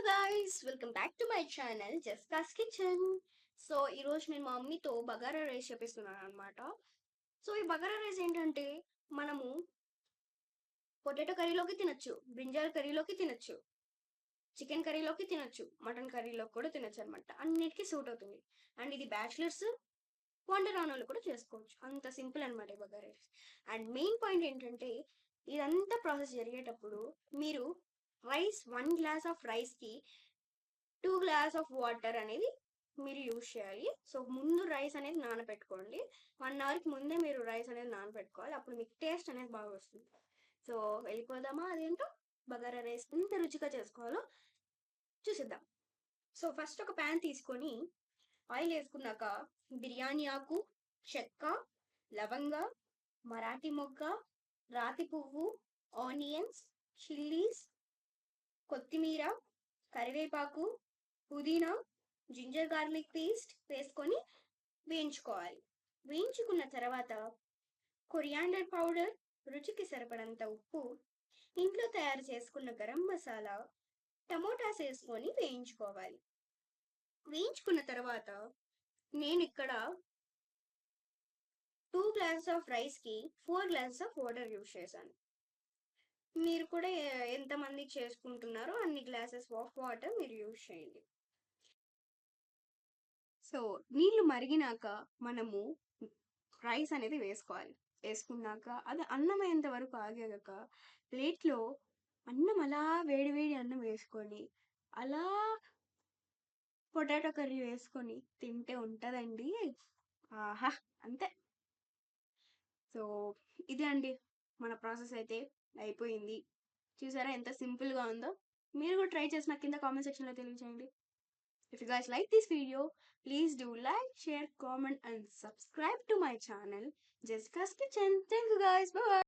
Guys welcome back to my channel జస్కాస్ kitchen. So ఈరోజు నేను మా మమ్మీతో బగారా రైస్ చేపిస్తున్నాను అనమాట. సో ఈ బగారా రైస్ ఏంటంటే మనము పొటాటో కర్రీలోకి తినొచ్చు, బ్రింజాల్ కర్రీలోకి తినొచ్చు, చికెన్ కర్రీలోకి తినొచ్చు, మటన్ కర్రీలోకి కూడా తినొచ్చు అనమాట. అన్నిటికీ సూట్ అవుతుంది. అండ్ ఇది బ్యాచిలర్స్, వంట రాని వాళ్ళు కూడా చేసుకోవచ్చు. అంత సింపుల్ అనమాట ఈ bagara rice. And main point ఏంటంటే ఇదంతా ప్రాసెస్ జరిగేటప్పుడు మీరు వన్ గ్లాస్ ఆఫ్ రైస్కి 2 గ్లాస్ ఆఫ్ వాటర్ అనేది మీరు యూజ్ చేయాలి. సో ముందు రైస్ అనేది నానబెట్టుకోండి. 1 అవర్కి ముందే మీరు రైస్ అనేది నానబెట్టుకోవాలి. అప్పుడు మీకు టేస్ట్ అనేది బాగా వస్తుంది. సో వెళ్ళిపోదామా అదేంటో బగారా రైస్ ఎంత రుచిగా చేసుకోవాలో చూసిద్దాం. సో ఫస్ట్ ఒక ప్యాన్ తీసుకొని ఆయిల్ వేసుకున్నాక బిర్యానీ ఆకు, చెక్క, లవంగ, మరాఠీ మొగ్గ, రాతి పువ్వు, ఆనియన్స్, చిల్లీస్, కొత్తిమీర, కరివేపాకు, పుదీనా, జింజర్ గార్లిక్ పేస్ట్ వేసుకొని వేయించుకోవాలి. వేయించుకున్న తర్వాత కొరియాండర్ పౌడర్, రుచికి సరిపడంత ఉప్పు, ఇంట్లో తయారు చేసుకున్న గరం మసాలా, టమోటాస్ వేసుకొని వేయించుకోవాలి. వేయించుకున్న తర్వాత నేను ఇక్కడ 2 గ్లాసెస్ ఆఫ్ రైస్కి 4 గ్లాసెస్ ఆఫ్ వాటర్ యూజ్ చేశాను. మీరు కూడా ఎంతమంది చేసుకుంటున్నారో అన్ని గ్లాసెస్ ఆఫ్ వాటర్ మీరు యూజ్ చేయండి. సో నీళ్లు మరిగినాక మనము రైస్ అనేది వేసుకోవాలి. వేసుకున్నాక అది అన్నం అయ్యేంత వరకు ఆగాక ప్లేట్లో అన్నం అలా వేడి వేడి అన్నం వేసుకొని అలా పొటాటో కర్రీ వేసుకొని తింటే ఉంటుందండి. ఆహా, అంతే. సో ఇదే అండి మన ప్రాసెస్ అయితే అయిపోయింది. చూసారా ఎంత సింపుల్గా ఉందో? మీరు కూడా ట్రై చేసి నాకు కింద కామెంట్ సెక్షన్లో తెలియజేయండి. If you guys like this video, please do like, share, comment and subscribe to my channel Jessica's Kitchen. Thank you guys. Bye bye.